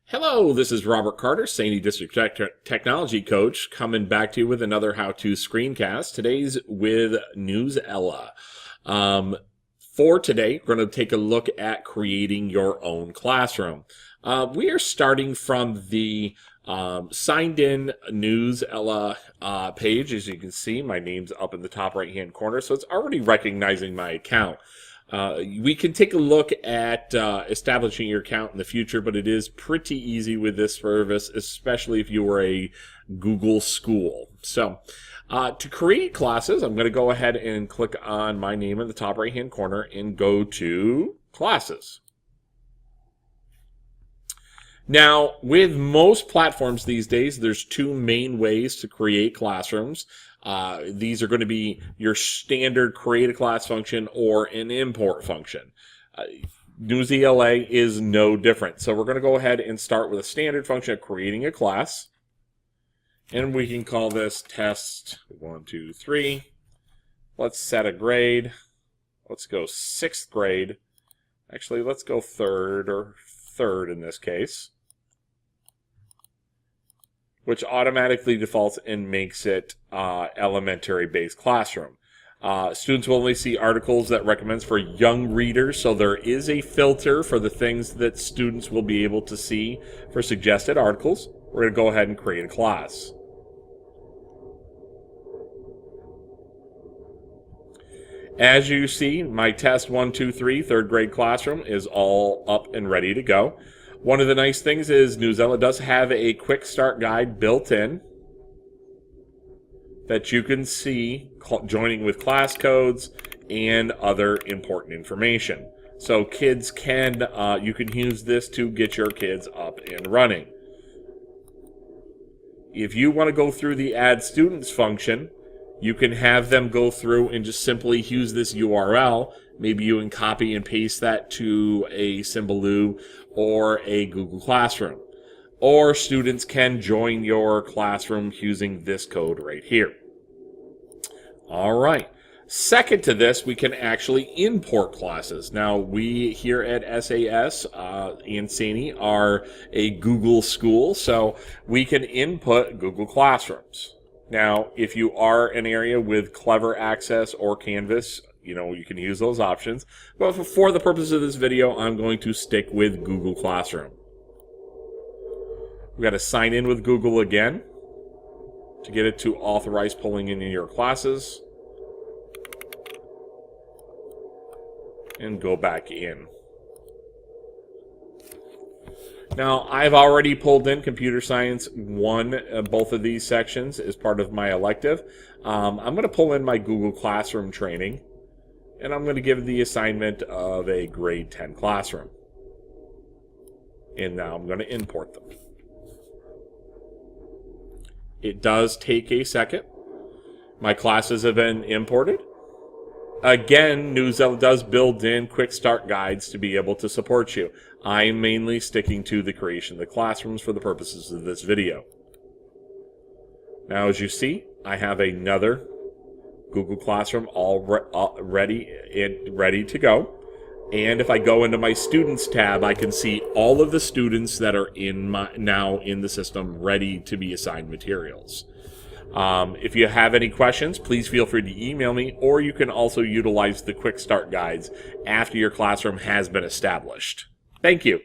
Hello, this is Robert Carter, SANY District Technology Coach, coming back to you with another how-to screencast. Today's with NewsELA. For today, we're going to take a look at creating your own classroom. We are starting from the signed in NewsELA page. As you can see, my name's up in the top right-hand corner, so it's already recognizing my account. We can take a look at establishing your account in the future, but it is pretty easy with this service, especially if you were a Google school. So to create classes, I'm going to go ahead and click on my name in the top right hand corner and go to classes. Now, with most platforms these days, there's two main ways to create classrooms. These are going to be your standard create a class function or an import function. NewsELA is no different. So we're going to go ahead and start with a standard function of creating a class. And we can call this test 1, 2, 3. Let's set a grade. Let's go 6th grade. Actually, let's go 3rd in this case, which automatically defaults and makes it elementary-based classroom. Students will only see articles that recommends for young readers, so there is a filter for the things that students will be able to see for suggested articles. We're going to go ahead and create a class. As you see, my test 1, 2, 3 3rd grade classroom is all up and ready to go. One of the nice things is NewsELA does have a quick start guide built in that you can see joining with class codes and other important information. So kids can, you can use this to get your kids up and running. If you want to go through the add students function, you can have them go through and just simply use this URL. Maybe you can copy and paste that to a Symbaloo or a Google Classroom. Or students can join your classroom using this code right here. All right. Second to this, we can actually import classes. Now, we here at SAS and SANY are a Google school, so we can input Google Classrooms. Now, if you are an area with Clever Access or Canvas, you can use those options. But for the purpose of this video, I'm going to stick with Google Classroom. We've got to sign in with Google again to get it to authorize pulling in your classes. And go back in. Now, I've already pulled in Computer Science 1, both of these sections as part of my elective. I'm going to pull in my Google Classroom training, and I'm going to give the assignment of a grade 10 classroom. And now I'm going to import them. It does take a second. My classes have been imported. Again, NewsELA does build in quick start guides to be able to support you. I'm mainly sticking to the creation of the classrooms for the purposes of this video. Now, as you see, I have another Google Classroom all ready to go. And if I go into my Students tab, I can see all of the students that are now in the system ready to be assigned materials. If you have any questions, please feel free to email me, or you can also utilize the quick start guides after your classroom has been established. Thank you.